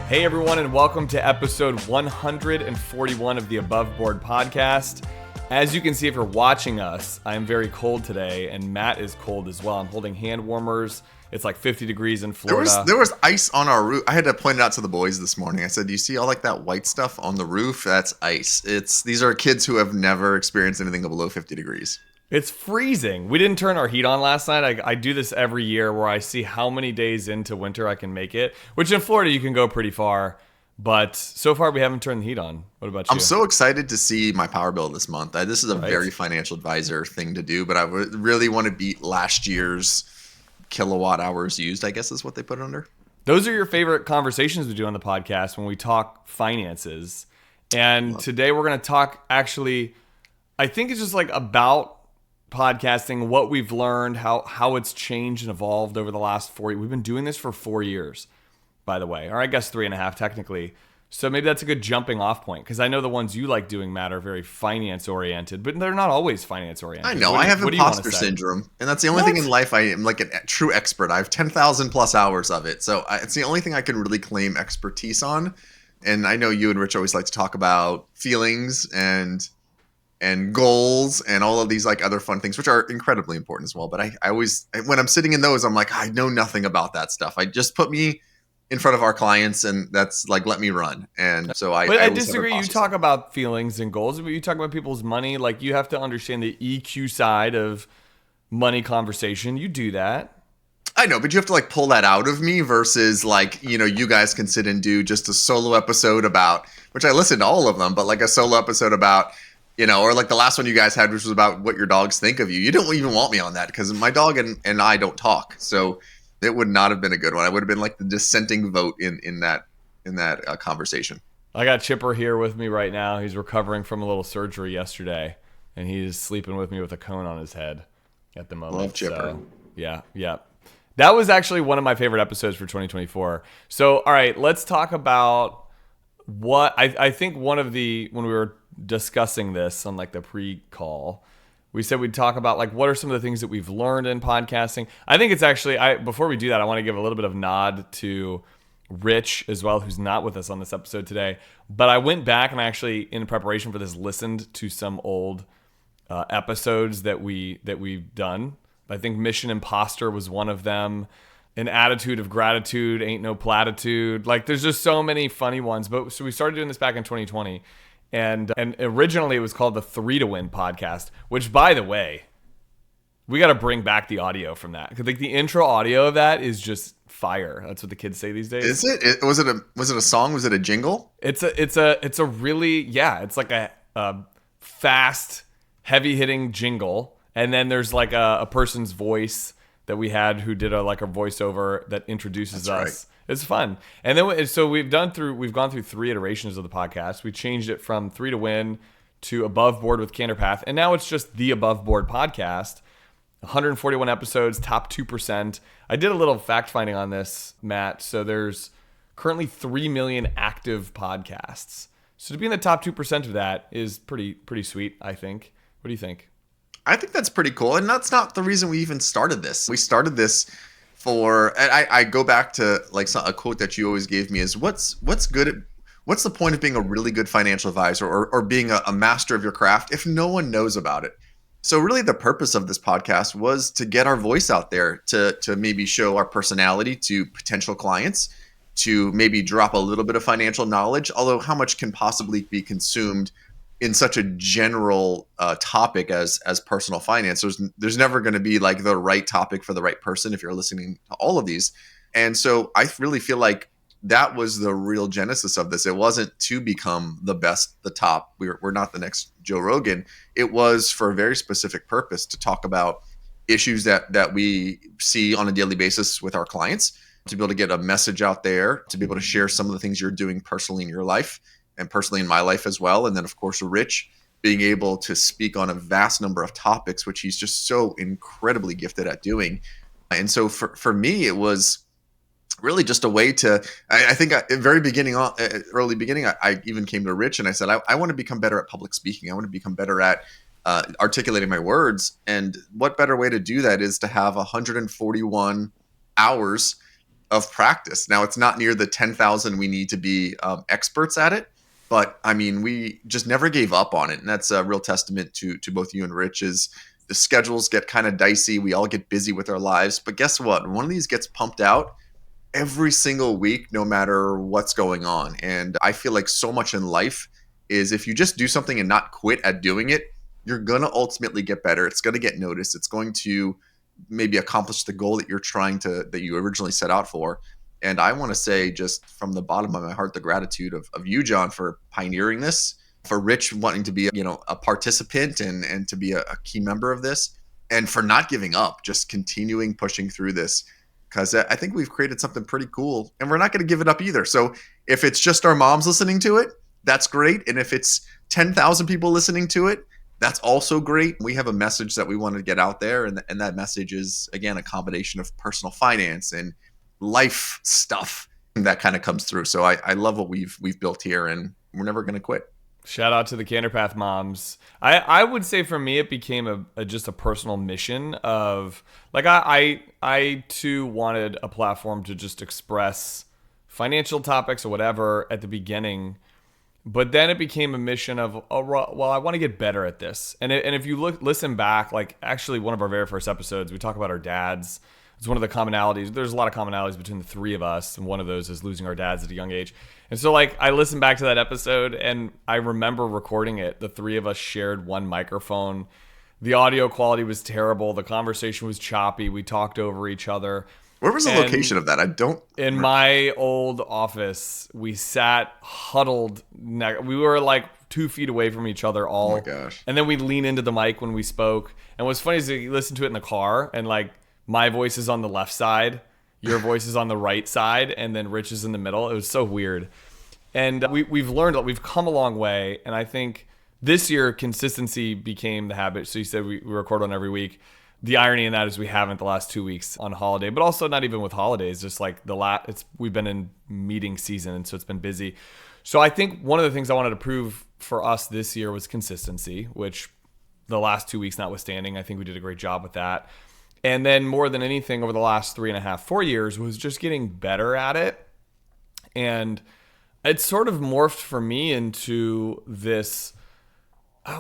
Hey everyone, and welcome to episode 141 of the Above Board podcast. As you can see if you're watching us, I'm very cold today, and Matt is cold as well. I'm holding hand warmers. It's like 50 degrees in Florida. There was ice on our roof. I had to point it out to the boys this morning. I said, "Do you see all like that white stuff on the roof? That's ice. These are kids who have never experienced anything below 50 degrees." It's freezing. We didn't turn our heat on last night. I do this every year where I see how many days into winter I can make it, which in Florida you can go pretty far. But so far we haven't turned the heat on. What about you? I'm so excited to see my power bill this month. This is a very financial advisor thing to do, but I would really want to beat last year's kilowatt hours used, I guess is what they put it under. Those are your favorite conversations we do on the podcast when we talk finances. And today we're going to talk actually, I think it's just like about podcasting, what we've learned, how it's changed and evolved over the last 4 years. We've been doing this for 4 years, by the way, or I guess 3.5 technically. So maybe that's a good jumping off point, because I know the ones you like doing, Matt, are very finance oriented, but they're not always finance oriented. I know. I have imposter syndrome, and that's the only thing in life I am like a true expert. I have 10,000 plus hours of it, so it's the only thing I can really claim expertise on. And I know you and Rich always like to talk about feelings and goals and all of these like other fun things, which are incredibly important as well. But I always, when I'm sitting in those, I'm like, I know nothing about that stuff. I just put me in front of our clients, and that's like, let me run. And so I disagree. You talk about feelings and goals, but you talk about people's money. Like, you have to understand the EQ side of money conversation. You do that. I know, but you have to like pull that out of me versus like, you guys can sit and do just a solo episode about, which I listen to all of them, but like a solo episode about, or like the last one you guys had, which was about what your dogs think of you. You don't even want me on that because my dog and I don't talk. So it would not have been a good one. I would have been like the dissenting vote in that conversation. I got Chipper here with me right now. He's recovering from a little surgery yesterday, and he's sleeping with me with a cone on his head at the moment. Love Chipper. So, yeah. That was actually one of my favorite episodes for 2024. So, all right, let's talk about what I think when we were discussing this on like the pre-call, we said we'd talk about like what are some of the things that we've learned in podcasting. I think it's actually, before we do that, I want to give a little bit of nod to Rich as well, who's not with us on this episode today. But I went back and I actually, in preparation for this, listened to some old episodes that we've done. I think Mission Imposter was one of them. An Attitude of Gratitude, Ain't No Platitude. Like, there's just so many funny ones. But so we started doing this back in 2020. And originally it was called the 3 to Win podcast, which, by the way, we got to bring back the audio from that. Because like the intro audio of that is just fire. That's what the kids say these days. Is it? Was it a song? Was it a jingle? It's a really, it's like a fast, heavy hitting jingle. And then there's like a person's voice that we had who did a voiceover that introduces us. Right. It's fun. And then so we've gone through 3 iterations of the podcast. We changed it from 3 to Win to Above Board with Canterpath, and now it's just the Above Board podcast. 141 episodes, top 2%. I did a little fact finding on this, Matt. So there's currently 3 million active podcasts. So to be in the top 2% of that is pretty sweet, I think. What do you think? I think that's pretty cool, and that's not the reason we even started this. We started this and I go back to like a quote that you always gave me is what's the point of being a really good financial advisor or being a master of your craft if no one knows about it? So really the purpose of this podcast was to get our voice out there, to maybe show our personality to potential clients, to maybe drop a little bit of financial knowledge, although how much can possibly be consumed in such a general topic as personal finance. There's never going to be like the right topic for the right person if you're listening to all of these. And so I really feel like that was the real genesis of this. It wasn't to become the best, the top. We're not the next Joe Rogan. It was for a very specific purpose to talk about issues that we see on a daily basis with our clients, to be able to get a message out there, to be able to share some of the things you're doing personally in your life, and personally in my life as well. And then, of course, Rich being able to speak on a vast number of topics, which he's just so incredibly gifted at doing. And so for me, it was really just a way to, I think at early beginning, I even came to Rich and I said, I want to become better at public speaking. I want to become better at articulating my words. And what better way to do that is to have 141 hours of practice. Now, it's not near the 10,000 we need to be experts at it, but I mean, we just never gave up on it. And that's a real testament to both you and Rich. Is the schedules get kind of dicey. We all get busy with our lives. But guess what? One of these gets pumped out every single week, no matter what's going on. And I feel like so much in life is if you just do something and not quit at doing it, you're going to ultimately get better. It's going to get noticed. It's going to maybe accomplish the goal that you originally set out for. And I want to say, just from the bottom of my heart, the gratitude of you, John, for pioneering this, for Rich wanting to be, a participant and to be a key member of this, and for not giving up, just continuing pushing through this. Because I think we've created something pretty cool, and we're not going to give it up either. So if it's just our moms listening to it, that's great. And if it's 10,000 people listening to it, that's also great. We have a message that we want to get out there, and that message is, again, a combination of personal finance and life stuff that kind of comes through. So I love what we've built here, and we're never going to quit. Shout out to the Canterpath moms. I would say for me, it became just a personal mission of like, I too wanted a platform to just express financial topics or whatever at the beginning. But then it became a mission of, oh, well, I want to get better at this. And if you listen back, like actually one of our very first episodes, we talk about our dads. It's one of the commonalities. There's a lot of commonalities between the three of us. And one of those is losing our dads at a young age. And so like I listened back to that episode and I remember recording it. The three of us shared one microphone. The audio quality was terrible. The conversation was choppy. We talked over each other. Where was the location of that? I don't. In my old office, we sat huddled. We were like 2 feet away from each other all. Oh my gosh. And then we'd lean into the mic when we spoke. And what's funny is you listen to it in the car and like my voice is on the left side, your voice is on the right side, and then Rich is in the middle. It was so weird. And we've learned that we've come a long way. And I think this year consistency became the habit. So you said we record on every week. The irony in that is we haven't the last 2 weeks on holiday, but also not even with holidays. Just like we've been in meeting season, and so it's been busy. So I think one of the things I wanted to prove for us this year was consistency, which the last 2 weeks notwithstanding, I think we did a great job with that. And then more than anything over the last 3.5, 4 years was just getting better at it. And it sort of morphed for me into this.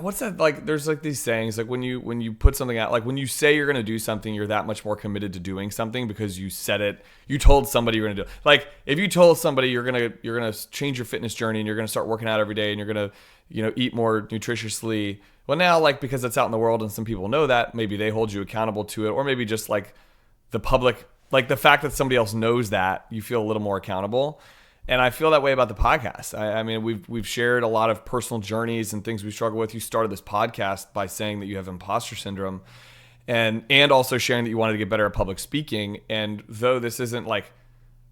What's that like? There's like these sayings like when you put something out, like when you say you're going to do something, you're that much more committed to doing something because you said it. You told somebody you're going to do it. Like if you told somebody you're going to change your fitness journey and you're going to start working out every day and you're going to eat more nutritiously. Well, now like because it's out in the world and some people know that, maybe they hold you accountable to it, or maybe just like the public, like the fact that somebody else knows that, you feel a little more accountable. And I feel that way about the podcast. I mean, we've shared a lot of personal journeys and things we struggle with. You started this podcast by saying that you have imposter syndrome, and also sharing that you wanted to get better at public speaking. And though this isn't like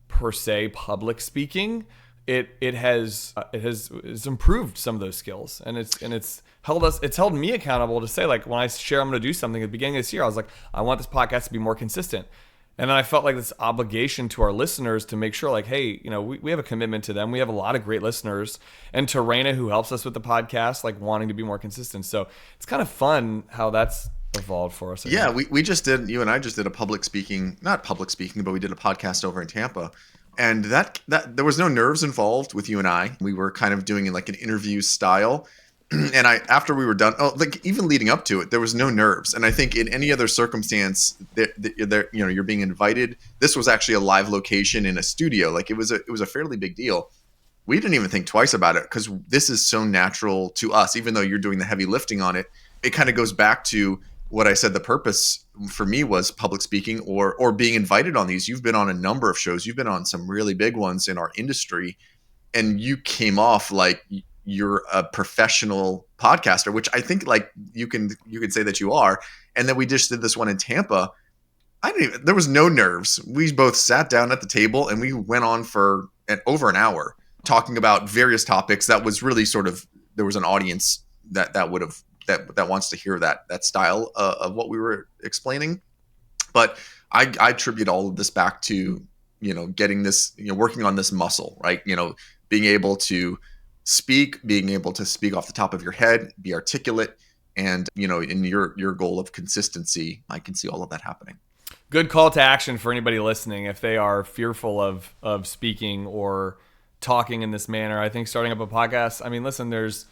per se public speaking, it has improved some of those skills, and it's held me accountable to say, like, when I share I'm going to do something at the beginning of this year, I was like, I want this podcast to be more consistent. And then I felt like this obligation to our listeners to make sure, like, hey, we have a commitment to them. We have a lot of great listeners. And to Raina, who helps us with the podcast, like wanting to be more consistent. So it's kind of fun how that's evolved for us. Yeah, you and I just did a not public speaking, but we did a podcast over in Tampa. And that there was no nerves involved with you and I. We were kind of doing like an interview style. And after we were done, like even leading up to it, there was no nerves. And I think in any other circumstance that you're being invited. This was actually a live location in a studio. Like it was a fairly big deal. We didn't even think twice about it because this is so natural to us. Even though you're doing the heavy lifting on it, it kind of goes back to what I said. The purpose for me was public speaking or being invited on these. You've been on a number of shows. You've been on some really big ones in our industry, and you came off like you're a professional podcaster, which I think like you can say that you are. And then we just did this one in Tampa. There was no nerves. We both sat down at the table and we went on for over an hour talking about various topics. That was really sort of, there was an audience that wants to hear that style of what we were explaining. But I attribute all of this back to, getting this, working on this muscle, right? Being able to speak off the top of your head, be articulate, and in your goal of consistency, I can see all of that happening. Good call to action for anybody listening if they are fearful of speaking or talking in this manner. I think starting up a podcast. I mean, listen, there's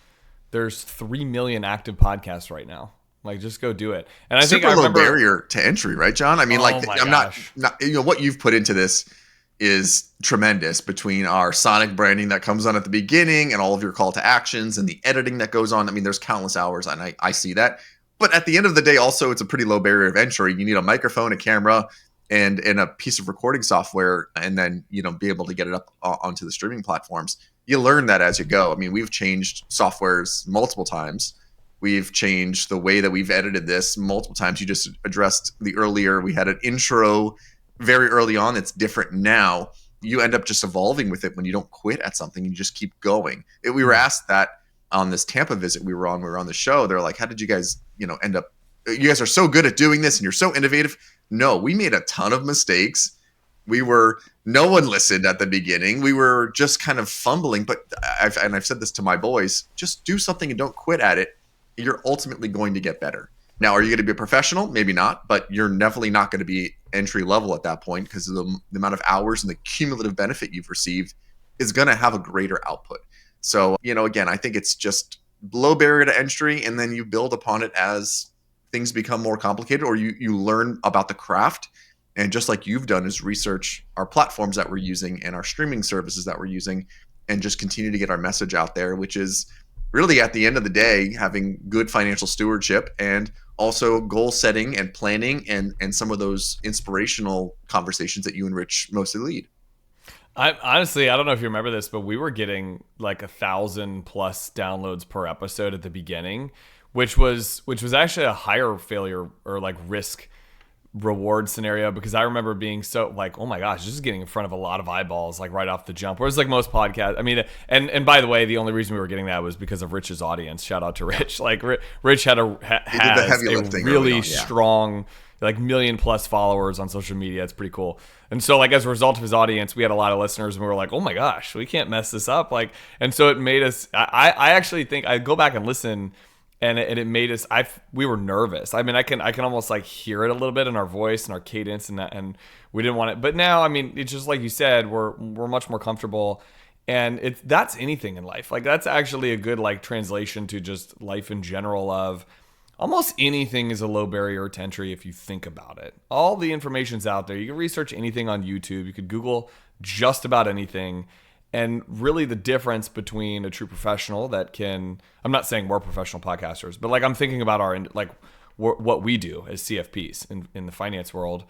3 million active podcasts right now. Like, just go do it. And I think Super I low remember. barrier to entry, right, John? I mean, Oh my I'm gosh. not, what you've put into this is tremendous, between our sonic branding that comes on at the beginning and all of your call to actions and the editing that goes on. I mean, there's countless hours, and I see that. But at the end of the day, also, it's a pretty low barrier of entry. You need a microphone, a camera, and a piece of recording software, and then, be able to get it up onto the streaming platforms. You learn that as you go. I mean, we've changed softwares multiple times. We've changed the way that we've edited this multiple times. You just addressed the earlier. We had an intro very early on that's different now. You end up just evolving with it when you don't quit at something. You just keep going. We were asked that on this Tampa visit we were on. We were on the show. They're like, how did you guys, end up? You guys are so good at doing this and you're so innovative. No, we made a ton of mistakes. No one listened at the beginning. We were just kind of fumbling. But I've said this to my boys: just do something and don't quit at it. You're ultimately going to get better. Now, are you going to be a professional? Maybe not, but you're definitely not going to be entry level at that point, because the amount of hours and the cumulative benefit you've received is going to have a greater output. So, again, I think it's just low barrier to entry, and then you build upon it as things become more complicated, or you learn about the craft. And just like you've done, is research our platforms that we're using and our streaming services that we're using, and just continue to get our message out there, which is really, at the end of the day, having good financial stewardship, and also goal setting and planning, and some of those inspirational conversations that you and Rich mostly lead. I honestly, I don't know if you remember this, but we were getting like 1,000 plus downloads per episode at the beginning, which was actually a higher failure or like risk reward scenario, because I remember being so like, oh my gosh, this is getting in front of a lot of eyeballs like right off the jump. Whereas like most podcasts, I mean, and by the way, the only reason we were getting that was because of Rich's audience. Shout out to Rich. Like Rich has a really strong, like, million plus followers on social media. It's pretty cool. And so like as a result of his audience, we had a lot of listeners, and we were like, oh my gosh, we can't mess this up. Like, and so it made us. I actually think I go back and listen. And it made us. We were nervous. I mean, I can almost like hear it a little bit in our voice and our cadence, and we didn't want it. But now, I mean, it's just like you said, we're much more comfortable, and that's anything in life. Like, that's actually a good like translation to just life in general. Of almost anything is a low barrier to entry if you think about it. All the information's out there. You can research anything on YouTube. You could Google just about anything. And really the difference between a true professional that can, I'm not saying we're professional podcasters, but like I'm thinking about what we do as CFPs in the finance world.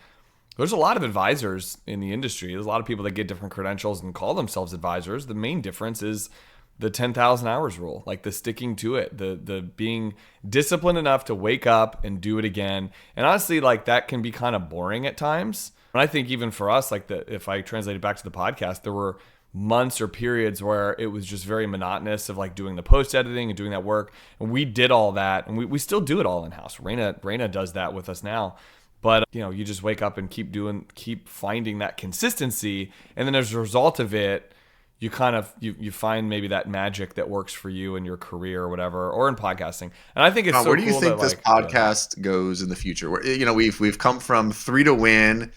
There's a lot of advisors in the industry. There's a lot of people that get different credentials and call themselves advisors. The main difference is the 10,000 hours rule, like the sticking to it, the being disciplined enough to wake up and do it again. And honestly, like that can be kind of boring at times. And I think even for us, like if I translate it back to the podcast, there were months or periods where it was just very monotonous of like doing the post editing and doing that work. And we did all that, and we still do it all in house. Raina does that with us now. But you just wake up and keep finding that consistency. And then as a result of it, you kind of you find maybe that magic that works for you in your career or whatever, or in podcasting. And I think it's so where do you cool think that, this podcast goes in the future? Where, we've come from 3 to win.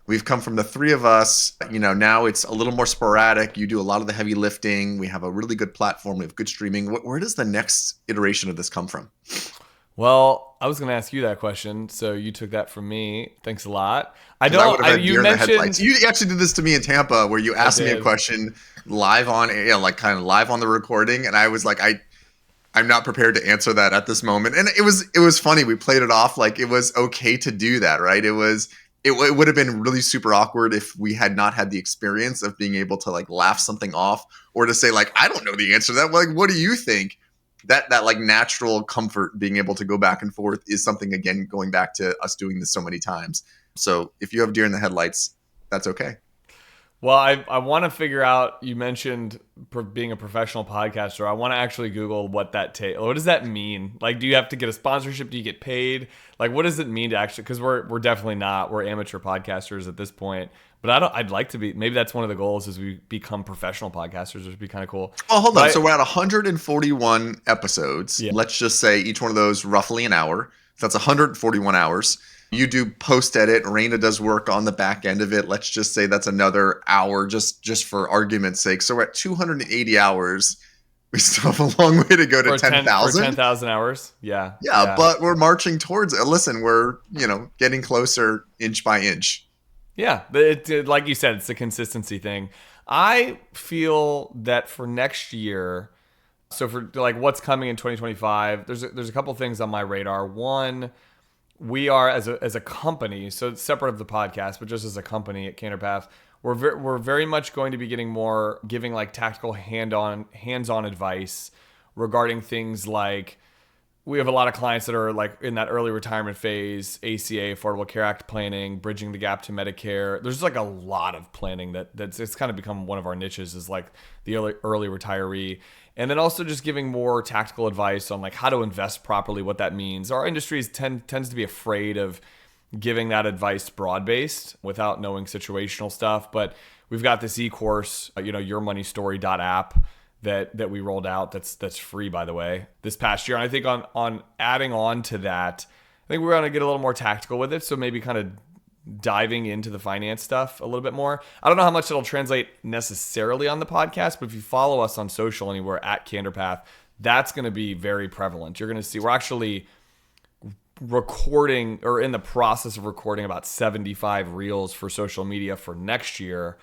We've come from the 3 of us. Now it's a little more sporadic. You do a lot of the heavy lifting. We have a really good platform. We have good streaming. Where does the next iteration of this come from? Well, I was going to ask you that question, so you took that from me. Thanks a lot. You mentioned you actually did this to me in Tampa, where you asked me a question live on, kind of live on the recording, and I was like, I'm not prepared to answer that at this moment. And it was funny. We played it off like it was okay to do that, right? It would have been really super awkward if we had not had the experience of being able to like laugh something off, or to say like, I don't know the answer to that. Like, what do you think? That like natural comfort, being able to go back and forth, is something, again, going back to us doing this so many times. So if you have deer in the headlights, that's okay. Well, I want to figure out, you mentioned being a professional podcaster. I want to actually Google what does that mean? Like, do you have to get a sponsorship? Do you get paid? Like, what does it mean to actually, because we're definitely not, we're amateur podcasters at this point, but I'd like to be, maybe that's one of the goals, is we become professional podcasters, which would be kind of cool. Oh, hold on. So we're at 141 episodes. Yeah. Let's just say each one of those roughly an hour. So that's 141 hours. You do post edit. Raina does work on the back end of it. Let's just say that's another hour, just for argument's sake. So we're at 280 hours. We still have a long way to go to For 10,000. 10,000 hours. Yeah. Yeah, but we're marching towards it. Listen, we're getting closer inch by inch. Yeah, like you said, it's a consistency thing. I feel that for next year, so for like what's coming in 2025, there's a couple things on my radar. One, we are as a company, so it's separate of the podcast, but just as a company at Canterpath, we're very much going to be giving like tactical hands-on advice regarding things like we have a lot of clients that are like in that early retirement phase, ACA, Affordable Care Act planning, bridging the gap to Medicare. There's like a lot of planning that's it's kind of become one of our niches is like the early retiree. And then also just giving more tactical advice on like how to invest properly, what that means. Our industry tends to be afraid of giving that advice broad-based without knowing situational stuff. But we've got this e-course, yourmoneystory.app that we rolled out that's free, by the way, this past year. And I think on adding on to that, I think we're going to get a little more tactical with it. So maybe kind of diving into the finance stuff a little bit more. I don't know how much it'll translate necessarily on the podcast, but if you follow us on social anywhere at Canterpath, that's going to be very prevalent. You're going to see we're actually recording or in the process of recording about 75 reels for social media for next year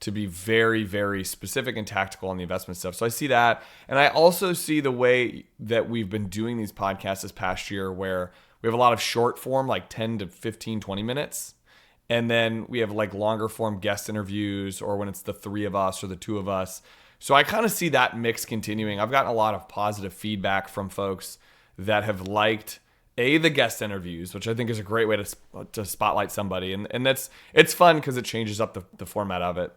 to be very, very specific and tactical on the investment stuff. So I see that. And I also see the way that we've been doing these podcasts this past year where we have a lot of short form, like 10 to 15, 20 minutes. And then we have like longer form guest interviews or when it's the three of us or the two of us. So I kind of see that mix continuing. I've gotten a lot of positive feedback from folks that have liked the guest interviews, which I think is a great way to spotlight somebody. And it's fun because it changes up the format of it.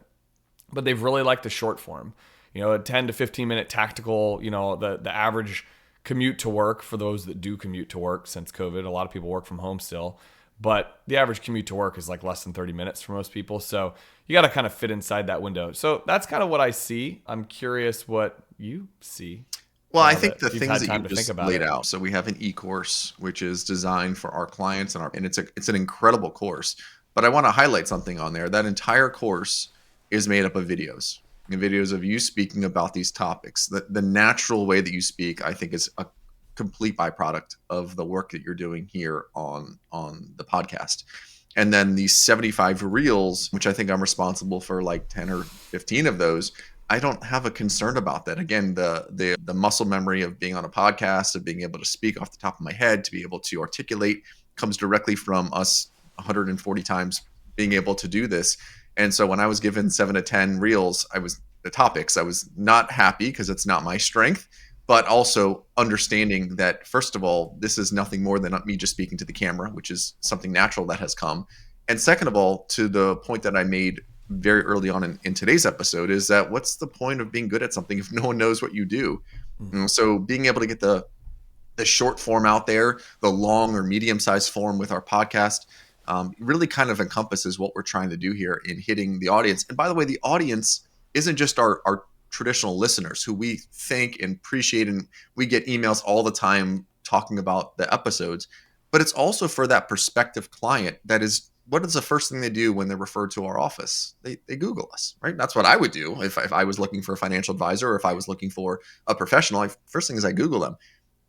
But they've really liked the short form, a 10 to 15 minute tactical, the average commute to work for those that do commute to work since COVID. A lot of people work from home still, but the average commute to work is like less than 30 minutes for most people. So you got to kind of fit inside that window. So that's kind of what I see. I'm curious what you see. Well, I think the things that you just laid out. So we have an e-course, which is designed for our clients and it's an incredible course, but I want to highlight something on there. That entire course is made up of videos and videos of you speaking about these topics. The natural way that you speak, I think, is a complete byproduct of the work that you're doing here on the podcast. And then these 75 reels, which I think I'm responsible for like 10 or 15 of those, I don't have a concern about that. Again, the muscle memory of being on a podcast, of being able to speak off the top of my head, to be able to articulate, comes directly from us 140 times being able to do this. And so when I was given 7 to 10 reels, I was not happy because it's not my strength, but also understanding that, first of all, this is nothing more than me just speaking to the camera, which is something natural that has come. And second of all, to the point that I made very early on in today's episode, is that what's the point of being good at something if no one knows what you do? Mm-hmm. So being able to get the short form out there, the long or medium-sized form with our podcast, really kind of encompasses what we're trying to do here in hitting the audience. And by the way, the audience isn't just our traditional listeners who we thank and appreciate, and we get emails all the time talking about the episodes, but it's also for that prospective client that is, what is the first thing they do when they're referred to our office? They Google us, right? That's what I would do if I was looking for a financial advisor or if I was looking for a professional. First thing is I Google them.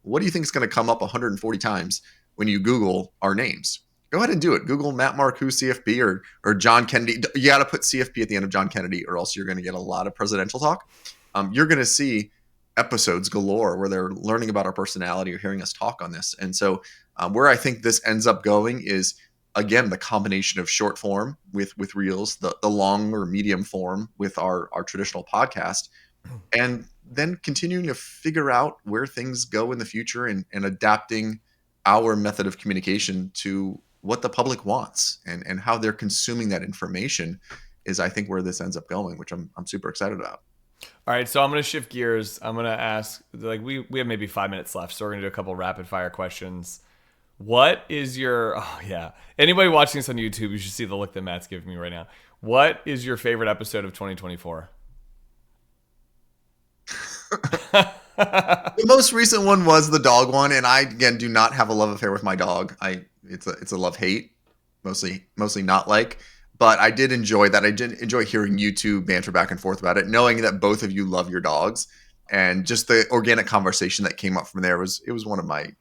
What do you think is going to come up 140 times when you Google our names? Go ahead and do it. Google Matt Marcoux CFP or John Kennedy. You got to put CFP at the end of John Kennedy, or else you're going to get a lot of presidential talk. You're going to see episodes galore where they're learning about our personality or hearing us talk on this. And so where I think this ends up going is, again, the combination of short form with reels, the long or medium form with our traditional podcast, and then continuing to figure out where things go in the future and adapting our method of communication to what the public wants and how they're consuming that information is, I think, where this ends up going, which I'm super excited about. All right, so I'm going to shift gears. I'm going to ask, like, we have maybe 5 minutes left, so we're going to do a couple rapid fire questions. What is your, anybody watching this on YouTube, you should see the look that Matt's giving me right now. What is your favorite episode of 2024? The most recent one was the dog one, and I, again, do not have a love affair with my dog. It's a love-hate. mostly not like. But I did enjoy that. I did enjoy hearing you two banter back and forth about it, knowing that both of you love your dogs, and just the organic conversation that came up from there was one of my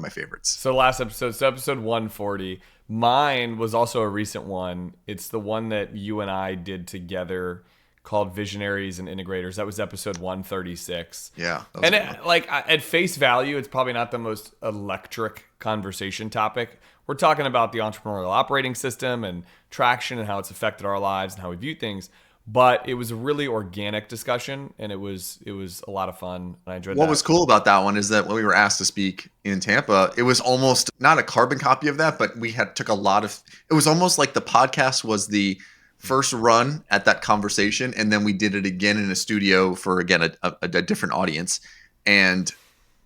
favorites. So last episode, so episode 140. Mine was also a recent one. It's the one that you and I did together called Visionaries and Integrators. That was episode 136. Yeah, that was And a good one. at face value, it's probably not the most electric conversation topic. We're talking about the entrepreneurial operating system and traction and how it's affected our lives and how we view things. But it was a really organic discussion, and it was a lot of fun. And I enjoyed What that. was cool about that one is that when we were asked to speak in Tampa, it was almost not a carbon copy of that, but we had took a lot of. It was almost like the podcast was the first run at that conversation, and then we did it again in a studio for again a different audience, and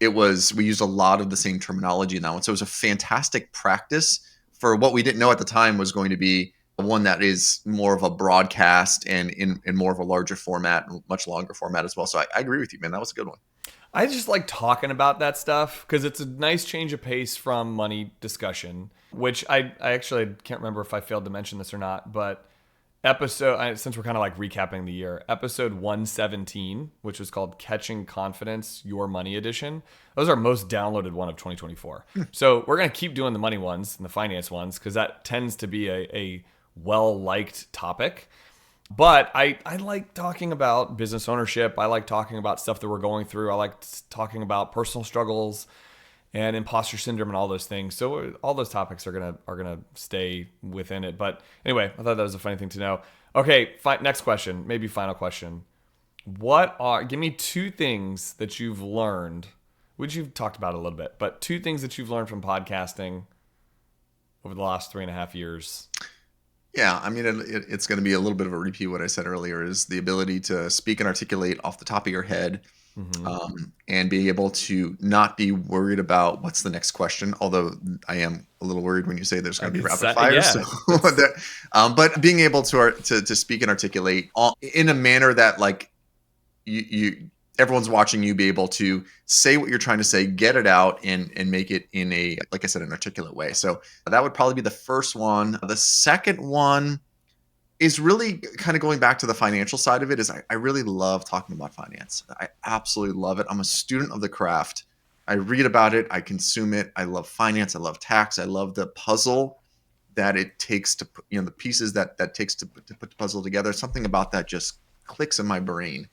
we used a lot of the same terminology in that one. So it was a fantastic practice for what we didn't know at the time was going to be one that is more of a broadcast and in more of a larger format, much longer format as well. So I agree with you, man. That was a good one. I just like talking about that stuff because it's a nice change of pace from money discussion, which I actually can't remember if I failed to mention this or not, but since we're kind of like recapping the year, episode 117, which was called Catching Confidence, Your Money Edition. That was our most downloaded one of 2024. So we're going to keep doing the money ones and the finance ones because that tends to be a well-liked topic. But I like talking about business ownership. I like talking about stuff that we're going through. I like talking about personal struggles and imposter syndrome and all those things. So all those topics are gonna stay within it. But anyway, I thought that was a funny thing to know. Okay, next question, maybe final question. Give me two things that you've learned, which you've talked about a little bit, but two things that you've learned from podcasting over the last 3.5 years. Yeah, I mean, it's going to be a little bit of a repeat what I said earlier is the ability to speak and articulate off the top of your head, and be able to not be worried about what's the next question. Although I am a little worried when you say there's going to be rapid fire. Yeah, so, but being able to speak and articulate in a manner that like you everyone's watching you be able to say what you're trying to say, get it out, and make it in a, like I said, an articulate way. So that would probably be the first one. The second one is really kind of going back to the financial side of it. Is I really love talking about finance. I absolutely love it. I'm a student of the craft. I read about it. I consume it. I love finance. I love tax. I love the puzzle that it takes to put, the pieces that takes to put the puzzle together. Something about that just clicks in my brain.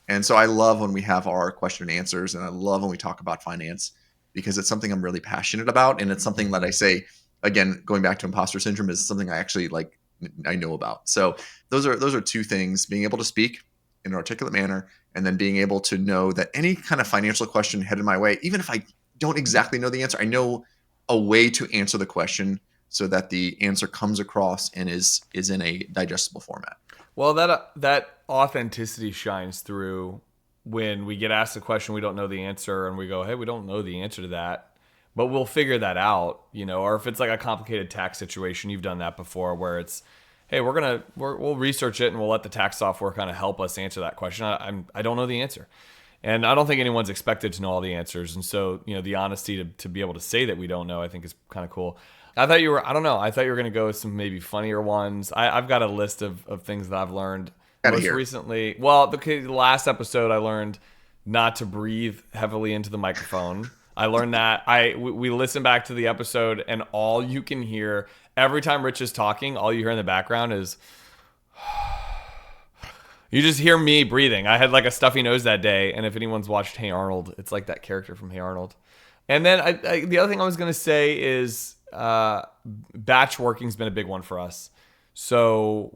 And so I love when we have our question and answers, and I love when we talk about finance because it's something I'm really passionate about. And it's something that I say, again, going back to imposter syndrome, is something I actually I know about. So those are two things: being able to speak in an articulate manner, and then being able to know that any kind of financial question headed my way, even if I don't exactly know the answer, I know a way to answer the question so that the answer comes across and is in a digestible format. Well, that authenticity shines through when we get asked a question we don't know the answer, and we go, "Hey, we don't know the answer to that, but we'll figure that out." Or if it's like a complicated tax situation, you've done that before, where it's, "Hey, we'll research it and we'll let the tax software kind of help us answer that question." I don't know the answer, and I don't think anyone's expected to know all the answers, and so the honesty to be able to say that we don't know, I think is kind of cool. I thought you were going to go with some maybe funnier ones. I've got a list of things that I've learned most recently. Well, the last episode I learned not to breathe heavily into the microphone. I learned that. We listened back to the episode, and all you can hear every time Rich is talking, all you hear in the background is you just hear me breathing. I had like a stuffy nose that day, and if anyone's watched Hey Arnold, it's like that character from Hey Arnold. And then the other thing I was going to say is batch working's been a big one for us. So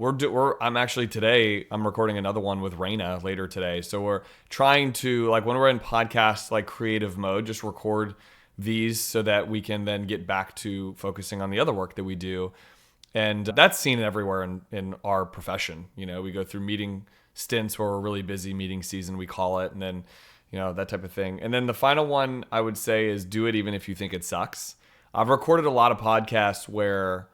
I'm actually today, I'm recording another one with Raina later today. So we're trying to, like, when we're in podcast, like creative mode, just record these so that we can then get back to focusing on the other work that we do. And that's seen everywhere in our profession. We go through meeting stints where we're really busy, meeting season, we call it. And then, that type of thing. And then the final one I would say is do it even if you think it sucks. I've recorded a lot of podcasts where,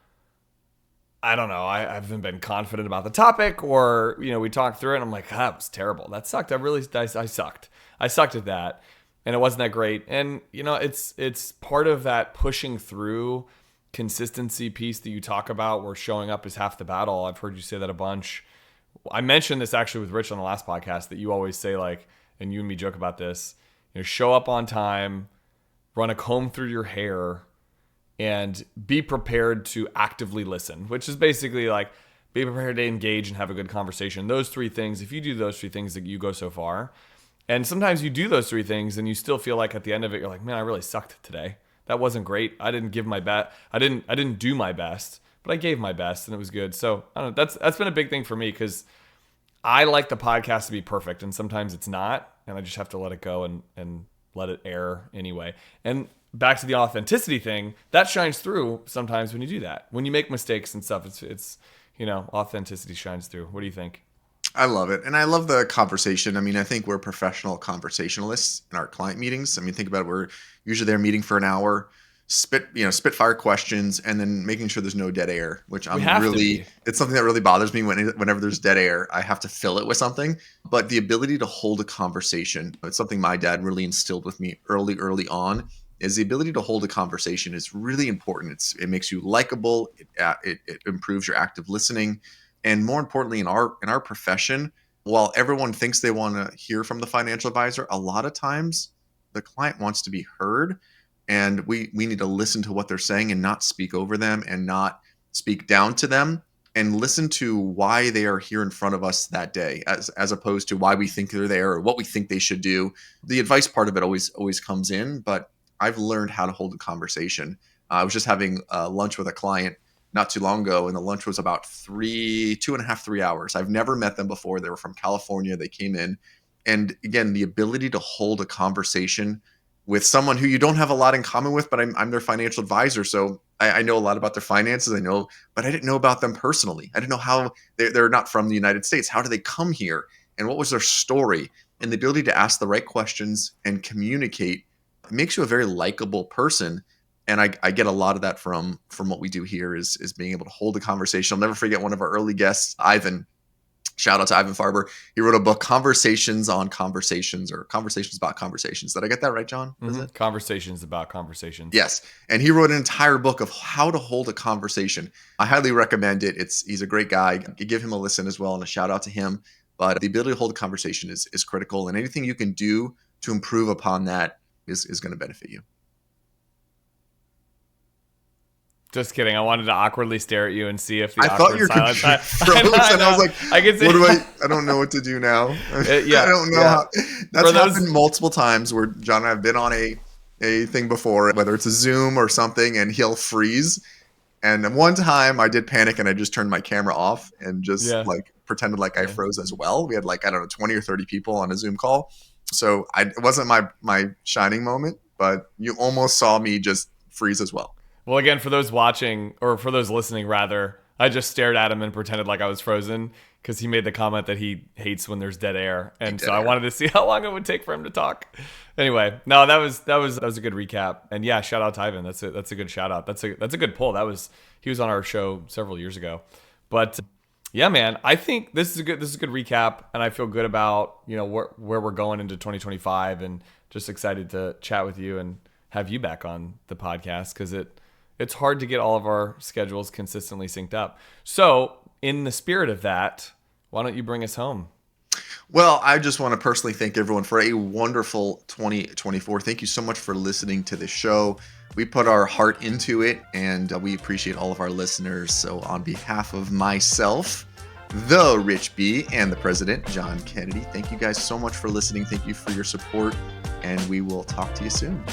I don't know, I haven't been confident about the topic, or, we talked through it and I'm like, that was terrible. That sucked. I sucked. I sucked at that. And it wasn't that great. And, it's part of that pushing through consistency piece that you talk about, where showing up is half the battle. I've heard you say that a bunch. I mentioned this actually with Rich on the last podcast, that you always say, like, and you and me joke about this, show up on time, run a comb through your hair, and be prepared to actively listen, which is basically like, be prepared to engage and have a good conversation. Those three things, if you do those three things, you go so far. And sometimes you do those three things and you still feel like at the end of it, you're like, man, I really sucked today. That wasn't great. I didn't give my best. I didn't do my best, but I gave my best and it was good. So I don't know. That's been a big thing for me, because I like the podcast to be perfect, and sometimes it's not, and I just have to let it go and let it air anyway. And back to the authenticity thing, that shines through sometimes when you do that. When you make mistakes and stuff, it's authenticity shines through. What do you think? I love it. And I love the conversation. I mean, I think we're professional conversationalists in our client meetings. I mean, think about it. We're usually there meeting for an hour, spitfire questions, and then making sure there's no dead air, which it's something that really bothers me whenever there's dead air. I have to fill it with something. But the ability to hold a conversation, it's something my dad really instilled with me early on, is the ability to hold a conversation is really important. It makes you likable. It improves your active listening. And more importantly, in our profession, while everyone thinks they want to hear from the financial advisor, a lot of times the client wants to be heard, and we need to listen to what they're saying and not speak over them and not speak down to them, and listen to why they are here in front of us that day, as opposed to why we think they're there or what we think they should do. The advice part of it always comes in, but I've learned how to hold a conversation. I was just having lunch with a client not too long ago, and the lunch was about 2.5, 3 hours. I've never met them before. They were from California. They came in, and again, the ability to hold a conversation with someone who you don't have a lot in common with, but I'm their financial advisor, so I know a lot about their finances. But I didn't know about them personally. I didn't know how they're not from the United States. How do they come here, and what was their story? And the ability to ask the right questions and communicate makes you a very likable person. And I get a lot of that from what we do here is being able to hold a conversation. I'll never forget one of our early guests, Ivan. Shout out to Ivan Farber. He wrote a book, Conversations on Conversations, or Conversations about Conversations. Did I get that right, John? Mm-hmm. Conversations about Conversations. Yes. And he wrote an entire book of how to hold a conversation. I highly recommend it. He's a great guy. Give him a listen as well, and a shout out to him. But the ability to hold a conversation is critical, and anything you can do to improve upon that is going to benefit you. Just kidding. I wanted to awkwardly stare at you and see if the I awkward thought your silence. computer froze, and I was like, I don't know what to do now. Yeah, I don't know how. That's happened multiple times where John and I have been on a thing before, whether it's a Zoom or something, and he'll freeze. And one time I did panic and I just turned my camera off and just pretended like I froze as well. We had 20 or 30 people on a Zoom call. So it wasn't my shining moment, but you almost saw me just freeze as well. Well, again, for those watching, or for those listening rather, I just stared at him and pretended like I was frozen, because he made the comment that he hates when there's dead air. And so I wanted to see how long it would take for him to talk. Anyway, no, that was a good recap. And yeah, shout out to Ivan. That's a good shout out. That's a good pull. He was on our show several years ago. But yeah, man, I think this is a good recap, and I feel good about, where we're going into 2025, and just excited to chat with you and have you back on the podcast, because it's hard to get all of our schedules consistently synced up. So in the spirit of that, why don't you bring us home? Well, I just want to personally thank everyone for a wonderful 2024. Thank you so much for listening to the show. We put our heart into it, and we appreciate all of our listeners. So on behalf of myself, the Rich B, and the president, John Kennedy, thank you guys so much for listening. Thank you for your support, and we will talk to you soon.